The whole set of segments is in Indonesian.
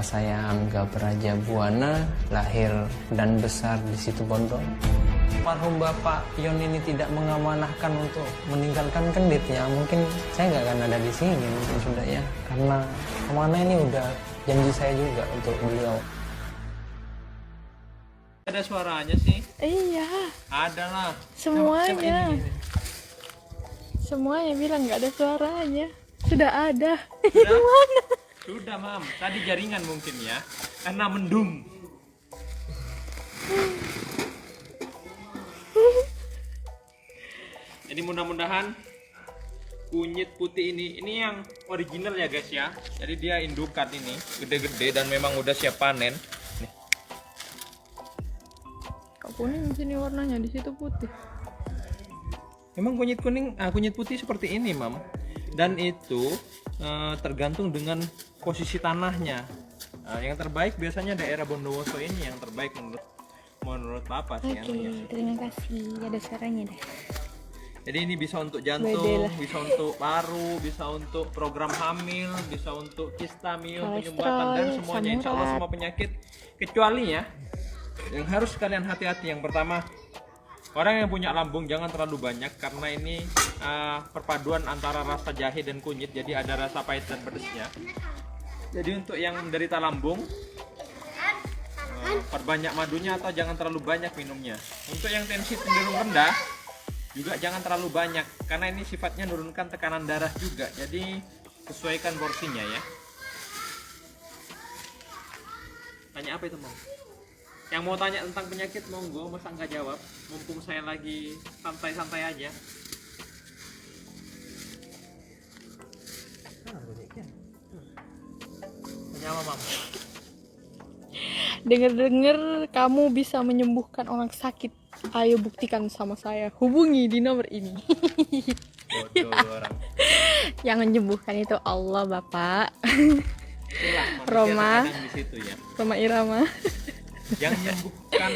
saya Angga Prajabuana, lahir dan besar di Situbondo. Almarhum Bapak Yon ini tidak mengamanahkan untuk meninggalkan Kenditnya, mungkin saya nggak akan ada di sini mungkin sudah ya, karena kemana ini udah janji saya juga untuk beliau. Ada suaranya sih? Iya. Ada lah. Semuanya. Coba ini. Semuanya bilang nggak ada suaranya. Sudah ada. Sudah? Mana? Sudah, Mam. Tadi jaringan mungkin ya. Karena mendung. Jadi mudah-mudahan kunyit putih ini yang original ya guys ya. Jadi dia indukan ini, gede-gede dan memang udah siap panen. Nih. Kok kuning di sini warnanya, di situ putih. Memang kunyit kuning, kunyit putih seperti ini, Mam. Dan itu tergantung dengan posisi tanahnya. Yang terbaik biasanya daerah Bondowoso ini yang terbaik menurut Bapak sih. Oke, terima kasih. Ada suaranya deh. Jadi ini bisa untuk jantung, bisa untuk paru, bisa untuk program hamil, bisa untuk kista, miom, penyumbatan dan semuanya. Insya Allah semua penyakit, kecuali ya yang harus kalian hati-hati. Yang pertama, orang yang punya lambung jangan terlalu banyak karena ini perpaduan antara rasa jahe dan kunyit, jadi ada rasa pahit dan pedesnya. Jadi untuk yang menderita lambung, perbanyak madunya atau jangan terlalu banyak minumnya. Untuk yang tensi cenderung rendah juga jangan terlalu banyak karena ini sifatnya menurunkan tekanan darah juga, jadi sesuaikan porsinya ya. Tanya apa itu, Mam? Yang mau tanya tentang penyakit monggo, masa nggak jawab, mumpung saya lagi santai-santai aja. Tanya apa, Mam? Dengar-dengar kamu bisa menyembuhkan orang sakit. Ayo buktikan sama saya. Hubungi di nomor ini. Bodoh orang. Yang menyembuhkan itu Allah, Bapak. Itulah manusia Roma. terkadang di situ ya. Roma Irama. Yang menyembuhkan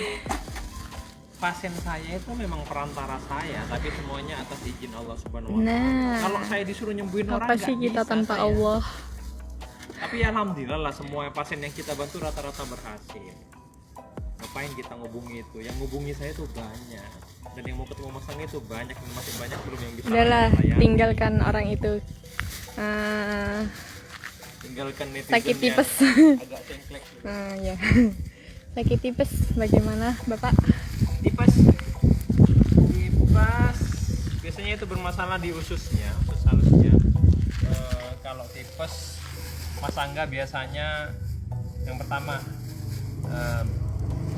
pasien saya itu memang perantara saya, tapi semuanya atas izin Allah Subhanahu wa Ta'ala. Nah, Kalau saya disuruh nyembuhin orang, apa sih nggak kita bisa tanpa saya. Allah? Tapi ya alhamdulillah lah, semua pasien yang kita bantu rata-rata berhasil. Ngapain kita ngubungi itu? Yang ngubungi saya itu banyak, dan yang mau ketemu Mas Angga itu banyak, dan masih banyak belum yang bisa Udahlah, saya. tinggalkan orang itu. Tinggalkan netizennya. Sakit tipes. Agak cengklek. Ya. Sakit tipes bagaimana, Bapak? Tipes biasanya itu bermasalah di ususnya, usus halusnya. Kalau tipes, Mas Angga biasanya yang pertama,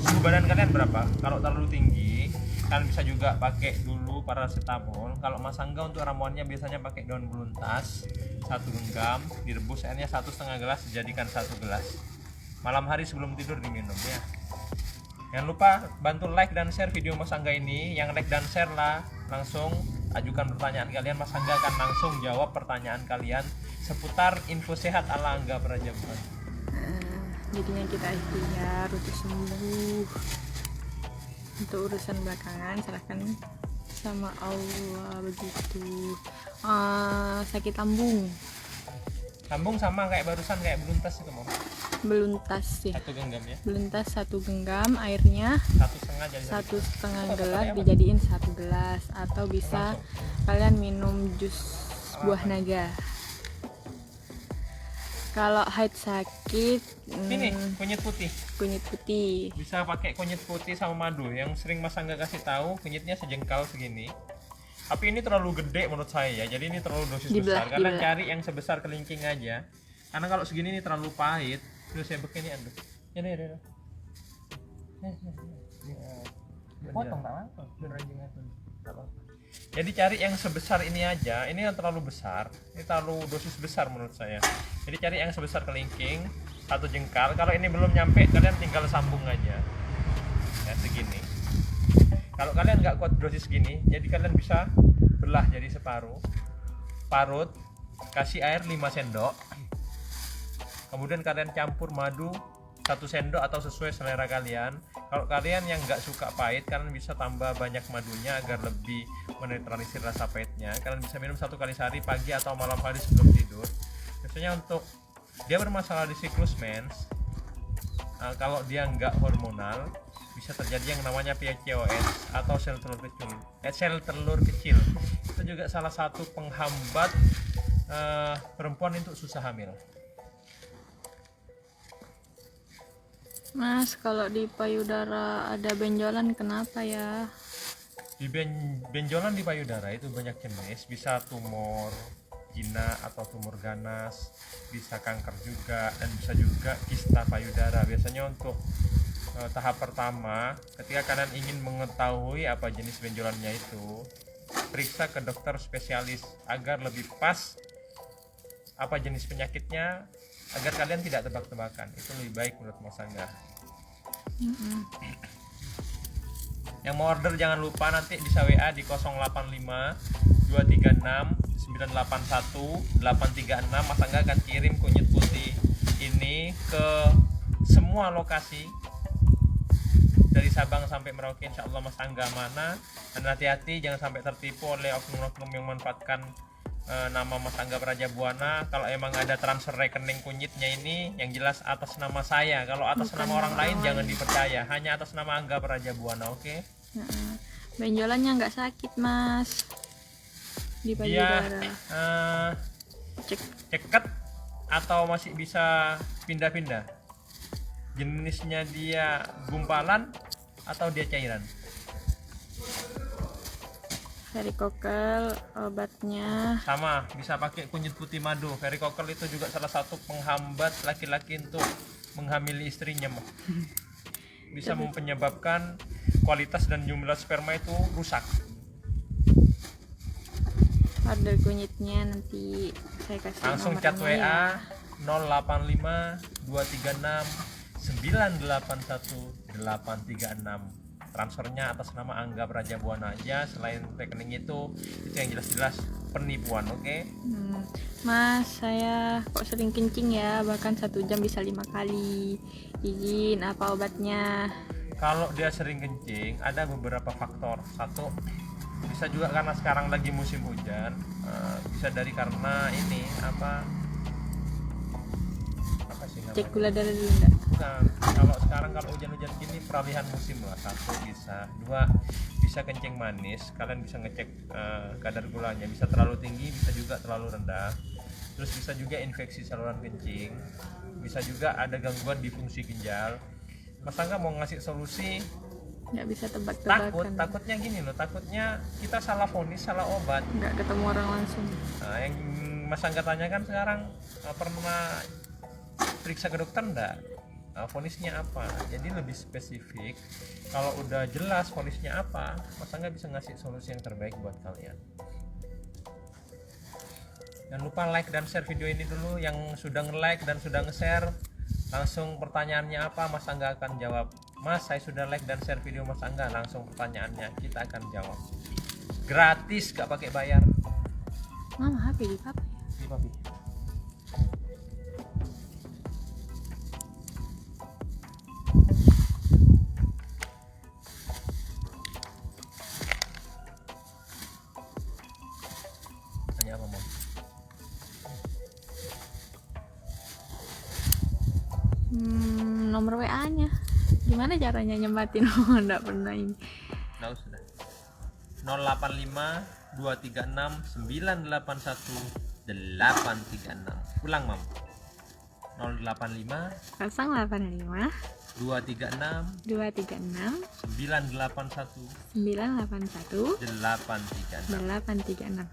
suhu badan kalian berapa? Kalau terlalu tinggi, kalian bisa juga pakai dulu paracetamol. Kalau Mas Angga untuk ramuannya biasanya pakai daun beluntas 1 genggam, direbus airnya 1,5 gelas, dijadikan 1 gelas. Malam hari sebelum tidur diminum ya. Jangan lupa bantu like dan share video Mas Angga ini. Yang like dan share lah, langsung ajukan pertanyaan kalian. Mas Angga akan langsung jawab pertanyaan kalian seputar info sehat ala Angga Prajabuana. Jadinya kita ikhtiar untuk sembuh. Untuk urusan belakangan serahkan sama Allah begitu. Sakit lambung. Lambung sama kayak barusan, kayak beluntas itu, Mam. Beluntas sih. 1 genggam ya. Beluntas 1 genggam, airnya 1,5 jadi 1,5 gelas dijadiin 1 gelas, atau bisa kalian minum jus buah naga. Kalau haid sakit, ini kunyit putih. kunyit putih. Bisa pakai kunyit putih sama madu. Yang sering Mas Angga kasih tahu, kunyitnya sejengkal segini. Tapi ini terlalu gede menurut saya ya. Jadi ini terlalu dosis besar. Kalian cari yang sebesar kelingking aja. Karena kalau segini ini terlalu pahit. Terus saya begini aduh. Ini. Potong tak apa? Jadi cari yang sebesar ini aja. Ini yang terlalu besar. Ini terlalu dosis besar menurut saya. Jadi cari yang sebesar kelingking, 1 jengkal. Kalau ini belum nyampe, kalian tinggal sambung aja. Ya segini. Kalau kalian nggak kuat dosis gini, jadi kalian bisa belah jadi separuh. Parut, kasih air 5 sendok. Kemudian kalian campur madu 1 sendok atau sesuai selera kalian. Kalau kalian yang nggak suka pahit, kalian bisa tambah banyak madunya agar lebih menetralisir rasa pahitnya. Kalian bisa minum 1 kali sehari, pagi atau malam hari sebelum tidur. Biasanya untuk dia bermasalah di siklus mens, kalau dia nggak hormonal bisa terjadi yang namanya PCOS atau sel telur kecil. Itu juga salah satu penghambat perempuan untuk susah hamil. Mas, kalau di payudara ada benjolan kenapa ya? Di benjolan di payudara itu banyak jenis, bisa tumor gina atau tumor ganas, bisa kanker juga, dan bisa juga kista payudara. Biasanya untuk tahap pertama, ketika kalian ingin mengetahui apa jenis benjolannya itu, periksa ke dokter spesialis agar lebih pas apa jenis penyakitnya, agar kalian tidak tebak-tebakan. Itu lebih baik menurut Mas Angga. Yang mau order jangan lupa nanti bisa WA di 085 236 981 836. Mas Angga akan kirim kunyit putih ini ke semua lokasi dari Sabang sampai Merauke. Insya Allah Mas Angga mana. Dan hati-hati jangan sampai tertipu oleh oknum-oknum yang memanfaatkan nama Mas Angga Praja Buana. Kalau emang ada transfer rekening kunyitnya ini yang jelas atas nama saya. Kalau atas Bukan nama orang nama lain lain. jangan dipercaya, hanya atas nama Angga Praja Buana. Oke? Benjolannya nggak sakit, Mas. Di Dia payudara. Cek. ceket atau masih bisa pindah-pindah? Jenisnya dia gumpalan atau dia cairan? Varikokel obatnya Sama, bisa pakai kunyit putih madu. Varikokel itu juga salah satu penghambat laki-laki untuk menghamili istrinya, Mah. Bisa menyebabkan kualitas dan jumlah sperma itu rusak. order kunyitnya nanti saya kasih Langsung nomornya chat WA ya. 085 236 981 836. Transfernya atas nama Angga Praja Buana aja. Selain rekening itu yang jelas-jelas penipuan. Oke? Mas, saya kok sering kencing ya, bahkan 1 jam bisa 5 kali. Izin, apa obatnya? Kalau dia sering kencing ada beberapa faktor. Satu, bisa juga karena sekarang lagi musim hujan. Bisa dari karena ini apa sih namanya? Cek gula darah dulu enggak? Bukan. Kalau sekarang kalau hujan-hujan gini peralihan musim lah. Satu bisa. Dua, bisa kencing manis. Kalian bisa ngecek kadar gulanya. Bisa terlalu tinggi, bisa juga terlalu rendah. Terus bisa juga infeksi saluran kencing. Bisa juga ada gangguan di fungsi ginjal. Mas Angga mau ngasih solusi. Nggak bisa tebak-tebakan. Takutnya gini loh. Takutnya kita salah vonis, salah obat. Nggak ketemu orang langsung. Nah, yang Mas Angga tanyakan sekarang, pernah periksa ke dokter enggak? Vonisnya apa? Jadi lebih spesifik. Kalau udah jelas vonisnya apa, Mas Angga bisa ngasih solusi yang terbaik buat kalian. Jangan lupa like dan share video ini dulu. Yang sudah nge-like dan sudah nge-share, langsung pertanyaannya apa, Mas Angga akan jawab. Mas, saya sudah like dan share video Mas Angga, langsung pertanyaannya kita akan jawab. Gratis, gak pakai bayar. Mama HP di papa ya? Ini papi. Tanya apa, Mom? Nomor WA-nya. Gimana caranya nyematin? Oh, enggak pernah ini. Nah, sudah. 085 236 981 836. Ulang, Mam. 085 085 236 236 981 981 836. 836.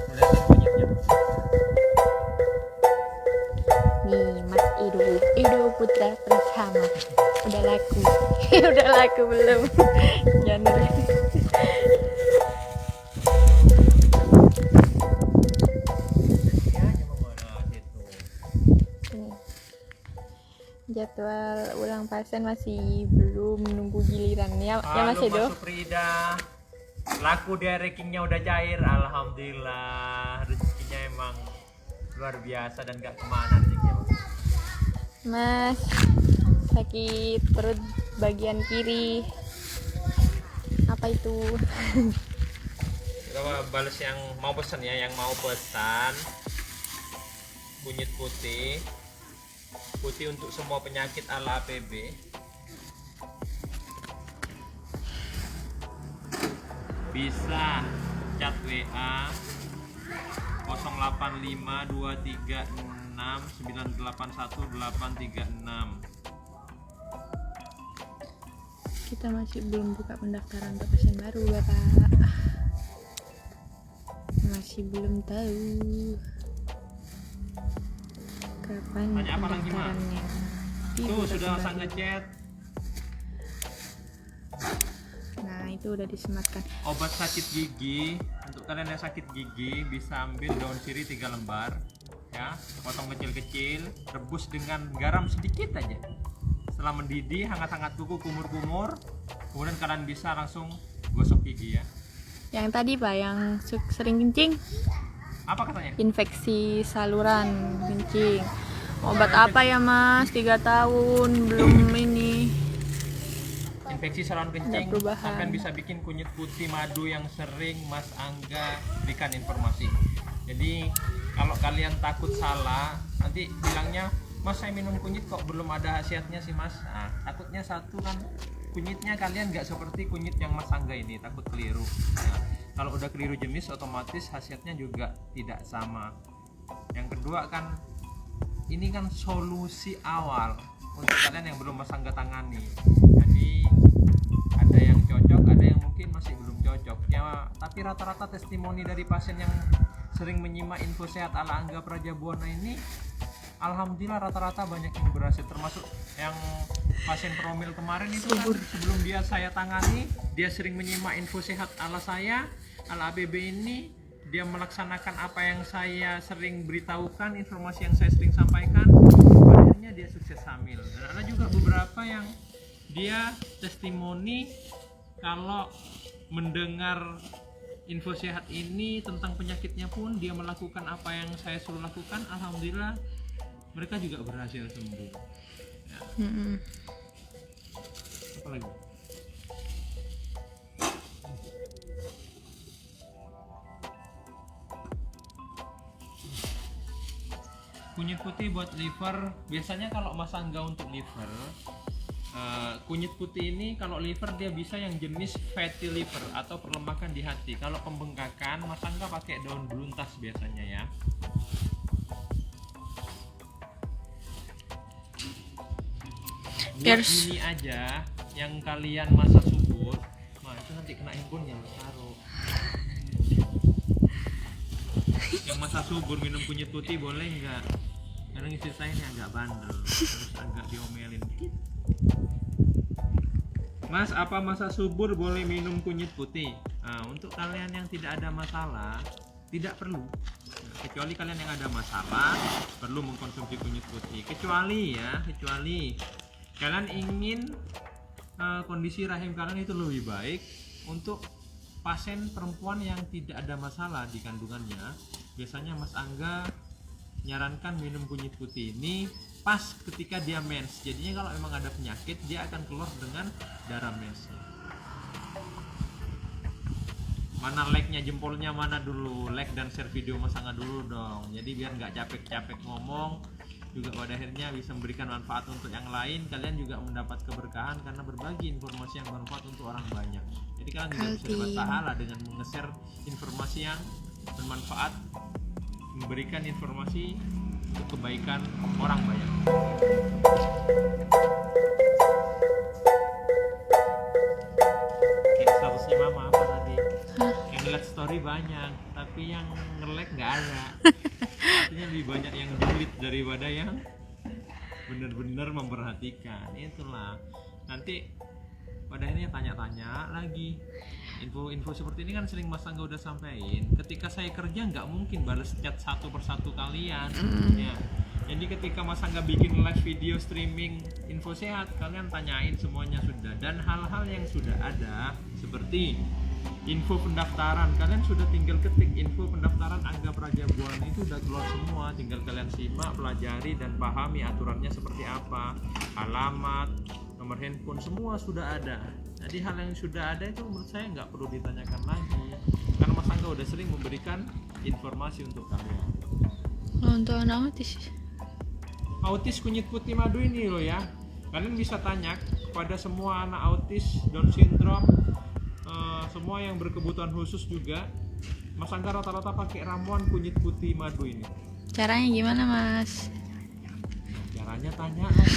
Lihatin kunyitnya. Nih, Mas Ido Putra Pratama. Udah laku. Udah laku belum? Jangan. Ini. Jadwal ulang pasien masih belum, nunggu giliran ya, ya Mas Halo Edo. Mas Suprida. Laku dia rankingnya udah cair, alhamdulillah. Rezekinya emang luar biasa dan gak kemana rezekinya. Mas, sakit perut bagian kiri. Apa itu? Coba balas yang mau pesan ya, yang mau pesan kunyit putih putih untuk semua penyakit ala APB. Bisa chat WA 085236981836. Kita masih belum buka pendaftaran untuk pasien baru, Bapak. Masih belum tahu kapan Tanya apa lagi, Ma? pendaftarannya. Tuh sudah langsung ngechat. Nah, itu udah disematkan. Obat sakit gigi, untuk kalian yang sakit gigi bisa ambil daun sirih 3 lembar ya, potong kecil-kecil, rebus dengan garam sedikit aja. Setelah mendidih, hangat-hangat kuku, kumur-kumur, kemudian kalian bisa langsung gosok gigi ya. Yang tadi Pak, yang sering kencing, Apa katanya? infeksi saluran kencing. Obat apa ya Mas? 3 tahun belum ini. Infeksi saluran kencing, Ada perubahan. kalian bisa bikin kunyit putih madu yang sering Mas Angga berikan informasi. Jadi kalau kalian takut salah, nanti bilangnya, Mas saya minum kunyit kok belum ada khasiatnya sih Mas. Nah, takutnya satu kan kunyitnya kalian nggak seperti kunyit yang Mas Angga ini, takut keliru. Nah, kalau udah keliru jenis otomatis khasiatnya juga tidak sama. Yang kedua kan ini kan solusi awal untuk kalian yang belum Mas Angga tangani. Jadi ada yang cocok, ada yang mungkin masih belum cocok ya, tapi rata-rata testimoni dari pasien yang sering menyimak info sehat ala Angga Prajabuana ini, alhamdulillah rata-rata banyak yang berhasil, termasuk yang pasien promil kemarin itu kan sebelum dia saya tangani, dia sering menyimak info sehat ala saya, ala ABB ini, dia melaksanakan apa yang saya sering beritahukan, informasi yang saya sering sampaikan, pada akhirnya dia sukses hamil. Dan ada juga beberapa yang dia testimoni kalau mendengar info sehat ini tentang penyakitnya pun dia melakukan apa yang saya suruh lakukan, alhamdulillah mereka juga berhasil sembuh ya. Apa lagi? Kunyit putih buat liver, biasanya kalau Mas Angga untuk liver, kunyit putih ini kalau liver dia bisa yang jenis fatty liver atau perlemakan di hati. Kalau pembengkakan Mas Angga pakai daun beluntas biasanya ya. Buat ini aja yang kalian masak subur, nah itu nanti kena handphonenya taruh. Yang masak subur minum kunyit putih boleh nggak? Kadang istri saya ini agak bandel, terus agak diomelin. Mas, apa masa subur boleh minum kunyit putih? Nah, untuk kalian yang tidak ada masalah, tidak perlu. Nah, kecuali kalian yang ada masalah, perlu mengkonsumsi kunyit putih. Kecuali kalian ingin kondisi rahim kalian itu lebih baik. Untuk pasien perempuan yang tidak ada masalah di kandungannya, biasanya Mas Angga nyarankan minum kunyit putih ini pas ketika dia mens. Jadinya kalau memang ada penyakit, dia akan keluar dengan darah mensnya. Mana like-nya, jempolnya mana dulu? Like dan share video Mas Angga dulu dong. Jadi biar nggak capek-capek ngomong, juga pada akhirnya bisa memberikan manfaat untuk yang lain. Kalian juga mendapat keberkahan karena berbagi informasi yang bermanfaat untuk orang banyak. Jadi kalian juga bisa dapat pahala dengan nge-share informasi yang bermanfaat, memberikan informasi untuk kebaikan orang banyak. Kayak statusnya mama apa tadi? Yang ngeliat story banyak, tapi yang nge-like nggak ada. Artinya lebih banyak yang delete daripada yang benar-benar memperhatikan. Itulah. Nanti pada akhirnya tanya-tanya lagi. Info-info seperti ini kan sering Mas Angga udah sampein. Ketika saya kerja nggak mungkin balas chat satu persatu kalian ya. Jadi ketika Mas Angga bikin live video streaming info sehat, kalian tanyain semuanya sudah. Dan hal-hal yang sudah ada seperti info pendaftaran, kalian sudah tinggal ketik info pendaftaran Angga Prajabuana, itu udah keluar semua. Tinggal kalian simak, pelajari dan pahami aturannya seperti apa, alamat, nomor handphone, semua sudah ada. Jadi hal yang sudah ada itu menurut saya nggak perlu ditanyakan lagi, karena Mas Angga udah sering memberikan informasi untuk kalian. Untuk anak otis autis kunyit putih madu ini loh ya. Kalian bisa tanya kepada semua anak autis Down syndrome, semua yang berkebutuhan khusus juga. Mas Angga rata-rata pakai ramuan kunyit putih madu ini. Caranya gimana, Mas? Caranya tanya lah.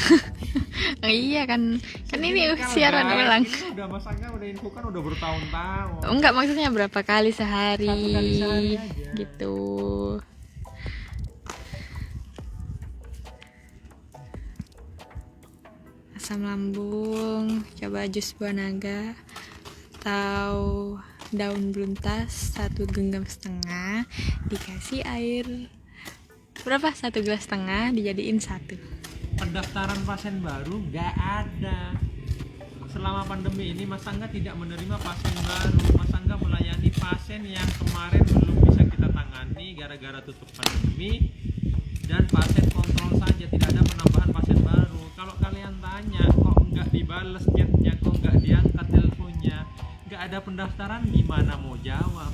Oh iya kan ini siaran ulang. Ini udah Mas Angga udah infokan udah bertahun-tahun. Enggak, maksudnya berapa kali sehari? 1 kali sehari aja. Gitu. Asam lambung, coba jus buah naga atau daun beluntas 1 genggam setengah, dikasih air berapa? 1 gelas setengah, dijadiin 1. Pendaftaran pasien baru nggak ada. Selama pandemi ini Mas Angga tidak menerima pasien baru. Mas Angga melayani pasien yang kemarin belum bisa kita tangani gara-gara tutup pandemi, dan pasien kontrol saja, tidak ada penambahan pasien baru. Kalau kalian tanya kok nggak dibales chatnya, kok nggak diangkat teleponnya, nggak ada pendaftaran, gimana mau jawab?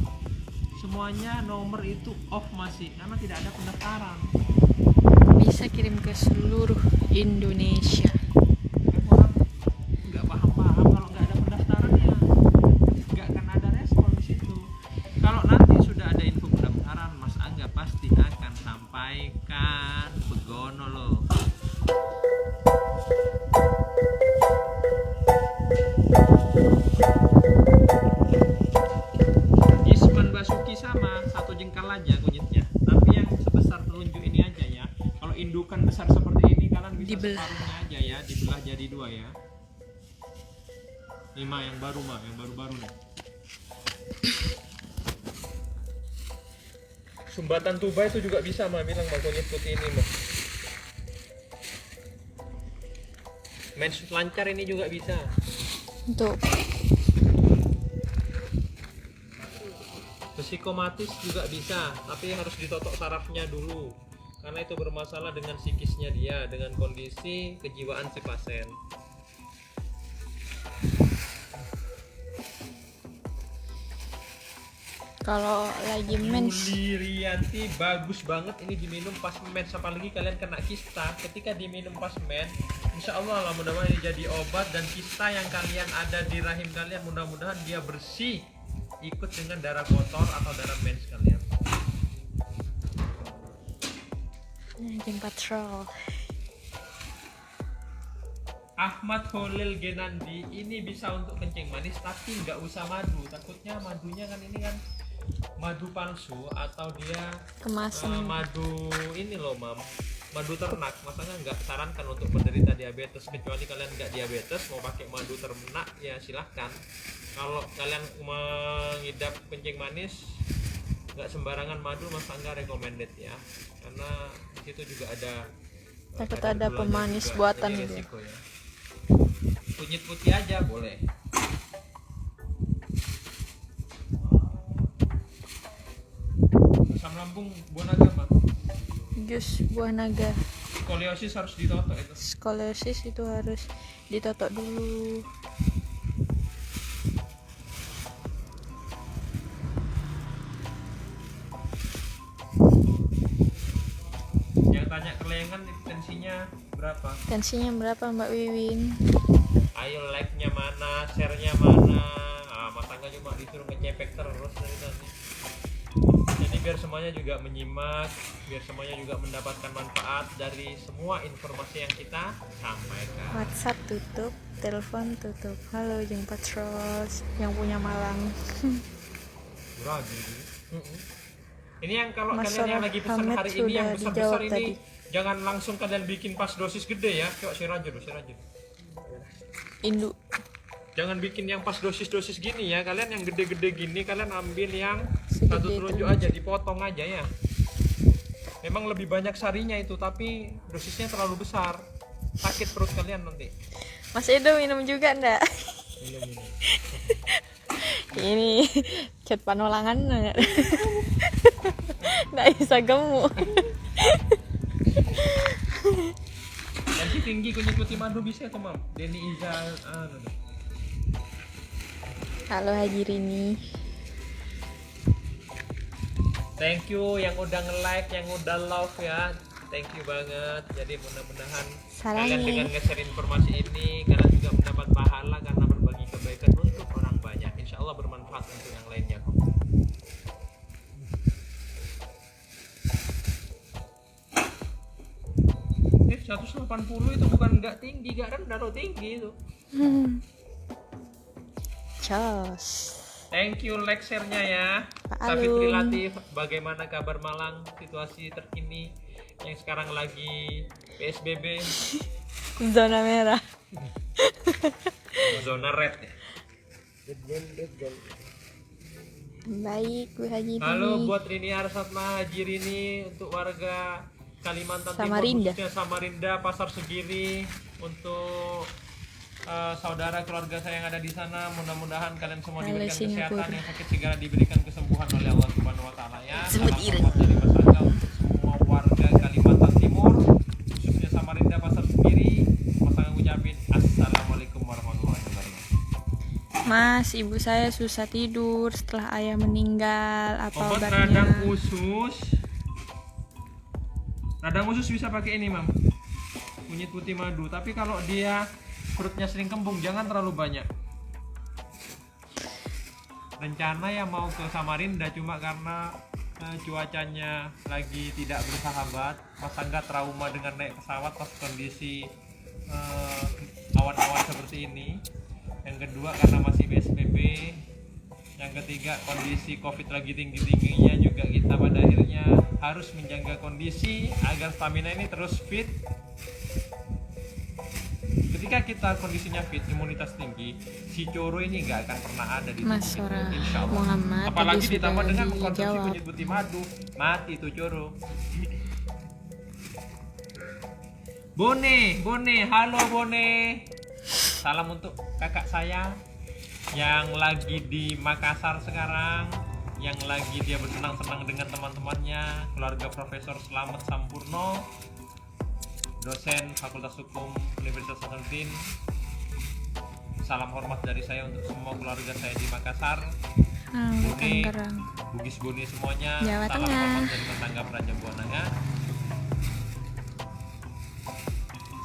Semuanya nomor itu off masih karena tidak ada pendaftaran. Bisa kirim ke seluruh Indonesia. Orang nggak paham-paham kalau nggak ada pendaftaran ya nggak akan ada respon di situ. Kalau nanti sudah ada info pendaftaran, Mas Angga pasti akan sampaikan. Begono loh. Isman Basuki sama 1 jengkal aja kunyitnya, tapi yang sebesar telunjuk ini aja ya. Kalau indukan besar seperti ini kalian bisa Dibelah. separuhnya aja ya, dibelah jadi 2 ya. Ini mah yang baru mah, yang baru-baru nih. Sumbatan tuba itu juga bisa mah, bilang mah kunyit putih ini mah. Mens lancar ini juga bisa. Untuk Psikomatis juga bisa, tapi harus ditotok sarafnya dulu. Karena itu bermasalah dengan psikisnya dia, dengan kondisi kejiwaan si pasien. kalau lagi mens, Yuli Rianti, bagus banget ini diminum pas mens, apalagi kalian kena kista. Ketika diminum pas mens, insya Allah lah mudah-mudahan ini jadi obat, dan kista yang kalian ada di rahim kalian mudah-mudahan dia bersih, ikut dengan darah kotor atau darah mens kalian. Jeng patrol. Ahmad Holil Genandi, ini bisa untuk kencing manis tapi nggak usah madu. Takutnya madunya kan ini kan madu palsu atau dia Kemasan. madu ini loh mam, madu ternak. Makanya nggak sarankan untuk penderita diabetes, kecuali kalian nggak diabetes mau pakai madu ternak ya silahkan. Kalau kalian mengidap kencing manis nggak sembarangan madu, Mas Angga recommended ya, karena di situ juga ada Takut kadar ada gulanya pemanis juga, buatan jadi gitu. resiko ya. Kunyit putih aja boleh. Asam lambung buah naga mah. Jus buah naga. Skoliosis harus ditotok itu. Skoliosis itu harus ditotok dulu. Yang tanya kelengan tensinya berapa? Tensinya berapa Mbak Wiwin? Ayo like-nya mana, share-nya mana. Mas Angga cuma disuruh ngecepek terus dari tadi. Jadi biar semuanya juga menyimak, biar semuanya juga mendapatkan manfaat dari semua informasi yang kita sampaikan. WhatsApp tutup, telepon tutup. Halo Jeng Patrol yang punya Malang. Ragu. Ini yang kalau Mas kalian yang lagi pesan Hamid hari ini yang sudah besar-besar dijawab ini, jangan langsung kalian bikin pas dosis gede ya. Coba share aja. Induk. Jangan bikin yang pas dosis-dosis gini ya. Kalian yang gede-gede gini kalian ambil yang Segede satu telunjuk aja, dipotong aja ya. Memang lebih banyak sarinya itu, tapi dosisnya terlalu besar. Sakit perut kalian nanti. Mas Edo minum juga ndak? Minum. Ini cat panolangan nggak bisa gemuk. Tensi tinggi kunyit putih madu bisa tuh mam. Denny Iza. Halo Haji Rini. Thank you yang udah nge-like, yang udah love ya. thank you banget. Jadi mudah-mudahan Sarangi. kalian dengan nge-share informasi ini kalian juga mendapat pahala karena berbagi kebaikan untuk orang banyak. Insya Allah bermanfaat untuk yang lainnya kok. Eh, 180 itu bukan nggak tinggi, nggak rendah loh, tinggi itu. Cos. Thank you like-share-nya ya. Pak Safitri Alung. Latif, bagaimana kabar Malang? Situasi terkini yang sekarang lagi PSBB, Zona merah. zona red ya. Baik, Bu Haji. Halo buat Rini Arsatma Haji Rini, untuk warga Kalimantan Samarinda. Timur khususnya Samarinda, Pasar Segiri, untuk saudara keluarga saya yang ada di sana, mudah-mudahan kalian semua Halo, diberikan Singapura. kesehatan, yang sakit segera diberikan kesembuhan oleh Allah Subhanahu wa taala ya. Sebut Salam Iren. hormat dari Mas Angga untuk semua warga Kalimantan Timur khususnya Samarinda, Pasar Segiri. Mas Angga ngucapin assalamualaikum warahmatullahi wabarakatuh. Mas, ibu saya susah tidur setelah ayah meninggal. Apa Obat obatnya? radang usus. Radang usus bisa pakai ini, Mam. Kunyit putih madu, tapi kalau dia perutnya sering kembung jangan terlalu banyak. Rencana ya mau ke Samarinda, cuma karena cuacanya lagi tidak bersahabat. Mas Angga trauma dengan naik pesawat pas kondisi awan-awan seperti ini. Yang kedua karena masih PSBB. Yang ketiga kondisi COVID lagi tinggi-tingginya, juga kita pada akhirnya harus menjaga kondisi agar stamina ini terus fit. Ketika kita kondisinya fit, imunitas tinggi, si coro ini nggak akan pernah ada di Mas tubuh Sora kita, insya Allah. Muhammad Apalagi tadi ditambah sudah dengan konsumsi dijawab. kunyit putih madu, mati tuh coro. Bone, halo Bone. Salam untuk kakak saya yang lagi di Makassar sekarang, yang lagi dia bersenang-senang dengan teman-temannya, keluarga Profesor Slamet Sampurno, dosen Fakultas Hukum Universitas Hasanuddin. Salam hormat dari saya untuk semua keluarga saya di Makassar, Bukan Bone, Kerang. Bugis Bone semuanya. Jawa Salam Tengah. hormat dari Mas Angga Praja Buanaga.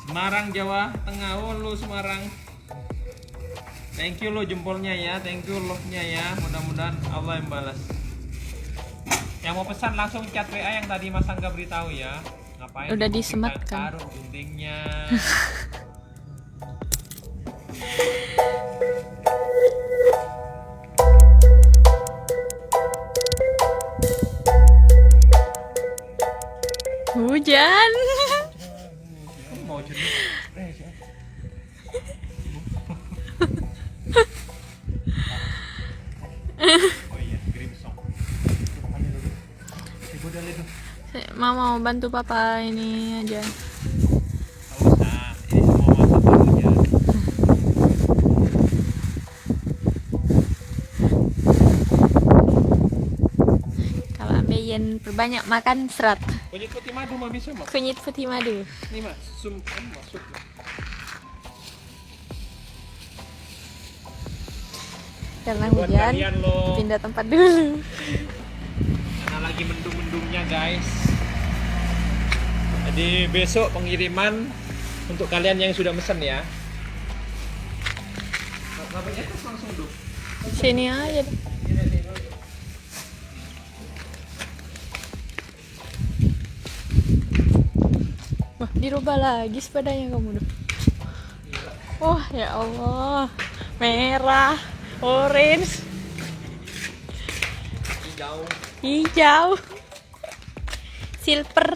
Semarang, Jawa Tengah. Oh, lu Semarang. Thank you lo jempolnya ya, thank you love-nya ya. Mudah-mudahan Allah yang balas. Yang mau pesan langsung chat WA yang tadi Mas Angga beritahu ya. Ngapain? Udah Kita disematkan. taruh guntingnya. Hujan. Kamu mau cerita? Oh iya, Grimsong. Ibu udah lihat. Mama mau bantu papa ini aja. Nggak usah, ini semua masak aja. Kalau ambeien perbanyak makan serat. Kunyit putih madu mah bisa mak. Kunyit putih madu. Ini mas, zoom masuk. Karena Buat hujan, kalian loh. pindah tempat dulu. Karena lagi mendung-mendungnya guys. Jadi besok pengiriman untuk kalian yang sudah mesen ya. Ngapain terus langsung duduk? Sini aja. Wah, dirubah lagi sepedanya kamu tuh. Wah, ya Allah. Merah, orange, Jauh. hijau, silver.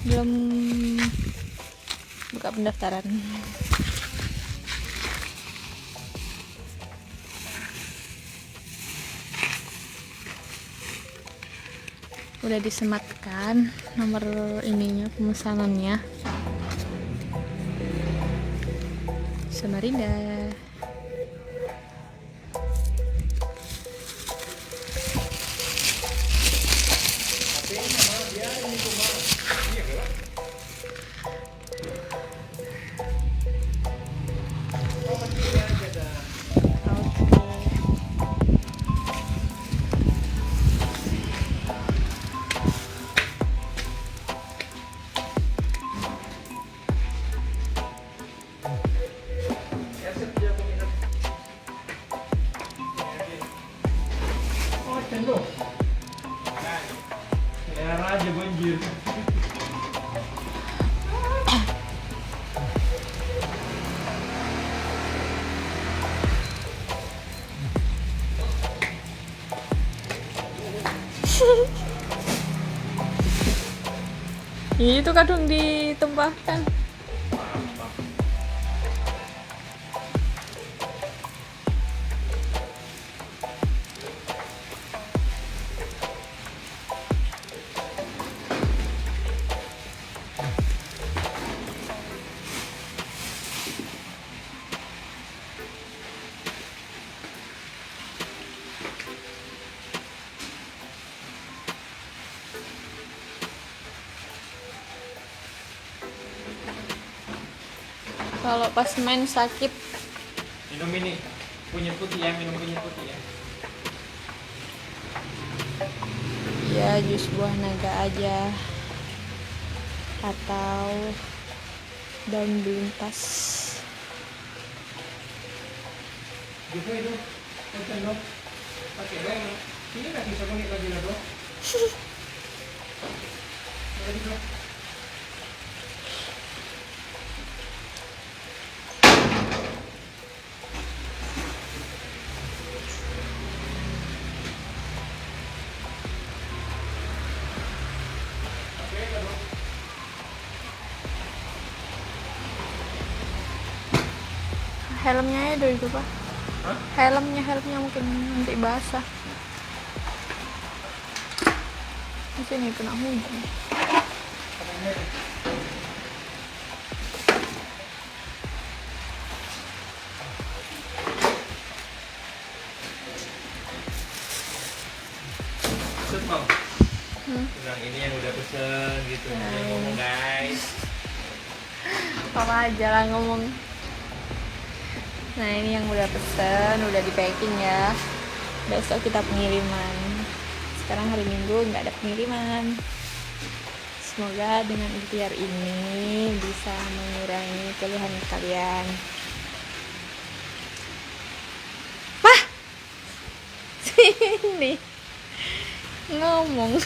Belum buka pendaftaran. Udah disematkan nomor ininya, pemesanannya. Samarinda. Jangan aja banjir. Itu kadung ditumpahkan. Kalau pas main sakit, Minum ini kunyit putih ya, minum kunyit putih ya. ya jus buah naga aja atau daun beluntas. Gitu itu, pakai dong. Pakai dong. Ini kasih sabun lagi lah dong. Lagi dong. Helmnya ya dulu itu pak. Hah? Helmnya mungkin nanti basah. Di sini kena hujan. Set mau. Bilang ini yang udah pesen gitu. Yang ngomong guys. Apa aja lah ngomong. Nah ini yang udah pesen, udah di packing ya. Besok kita pengiriman. Sekarang hari Minggu nggak ada pengiriman. Semoga dengan ikhtiar ini bisa mengurangi keluhan kalian. Wah, sini ngomong.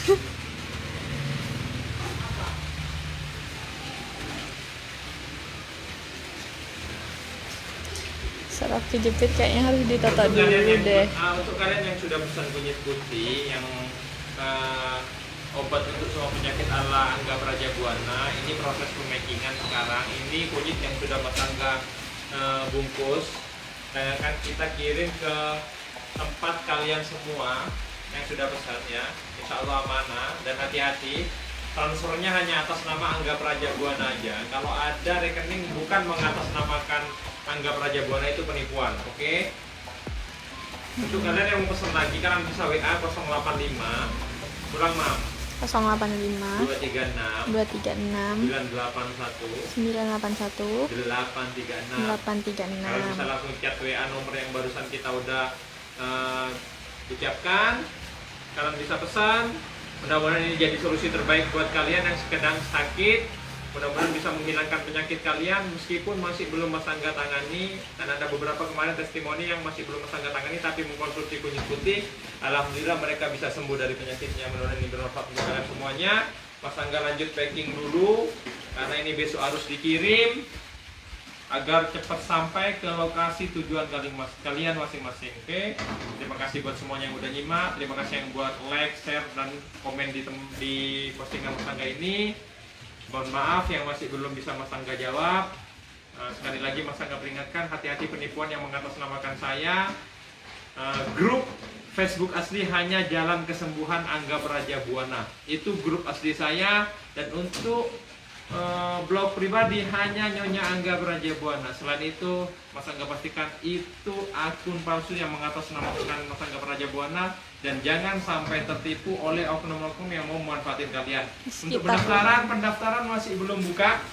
Saraf kejepit kayaknya harus ditata Untuk kalian dulu yang- deh. untuk kalian yang sudah pesan kunyit putih yang obat untuk semua penyakit ala Angga Prajabuana, ini proses pemakingan sekarang. Ini kunyit yang sudah Mas Angga bungkus dan akan kita kirim ke tempat kalian semua yang sudah pesan ya. Insya Allah amanah dan hati-hati. Transfernya hanya atas nama Angga Prajabuana aja. Kalau ada rekening bukan mengatasnamakan Angga Prajabuana itu penipuan, oke? Untuk kalian yang mau pesan lagi, kalian bisa WA 085 ulang maaf 085 236 236 981 981 836. 836. Kalian bisa langsung chat WA nomor yang barusan kita udah ucapkan. Kalian bisa pesan. Mudah-mudahan ini jadi solusi terbaik buat kalian yang sedang sakit. Mudah-mudahan bisa menghilangkan penyakit kalian meskipun masih belum Mas Angga tangani. Dan ada beberapa kemarin testimoni yang masih belum Mas Angga tangani tapi mengkonsumsi kunyit putih. Alhamdulillah mereka bisa sembuh dari penyakitnya. Mudah-mudahan ini bermanfaat untuk kalian semuanya. Mas Angga lanjut packing dulu karena ini besok harus dikirim agar cepat sampai ke lokasi tujuan kalian masing-masing. Oke? Terima kasih buat semuanya yang udah nyimak. Terima kasih yang buat like, share, dan komen di postingan Mas Angga ini. Mohon maaf yang masih belum bisa Mas Angga jawab. Sekali lagi Mas Angga peringatkan, hati-hati penipuan yang mengatasnamakan saya. Grup Facebook asli hanya Jalan Kesembuhan Angga Prajabuana. Itu grup asli saya. Dan untuk blog pribadi hanya Nyonya Angga Prajabuana. Selain itu Mas Angga pastikan itu akun palsu yang mengatasnamakan Mas Angga Prajabuana. Dan jangan sampai tertipu oleh oknum-oknum yang mau memanfaatin kalian. Untuk pendaftaran masih belum buka.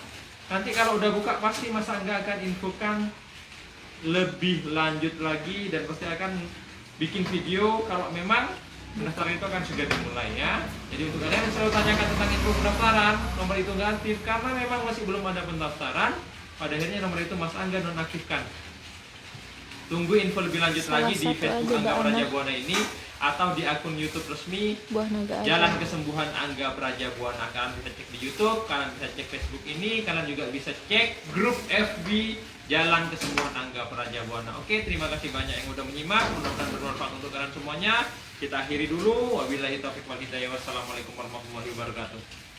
Nanti kalau udah buka pasti Mas Angga akan infokan lebih lanjut lagi dan pasti akan bikin video kalau memang pendaftaran itu akan segera dimulai ya. Jadi untuk kalian yang selalu tanyakan tentang info pendaftaran, nomor itu nggak aktif karena memang masih belum ada pendaftaran. Pada akhirnya nomor itu Mas Angga nonaktifkan. Tunggu info lebih lanjut lagi di Facebook Angga Prajabuana ini. atau di akun YouTube resmi Buah naga Jalan aja. Kesembuhan Angga Prajabuana. Kalian bisa cek di YouTube, kalian bisa cek Facebook ini, kalian juga bisa cek grup FB Jalan Kesembuhan Angga Prajabuana. Oke, terima kasih banyak yang udah menyimak, mudah-mudahan bermanfaat untuk kalian semuanya. Kita akhiri dulu. Wabillahi taufiq wal hidayah. Wassalamualaikum warahmatullahi wabarakatuh.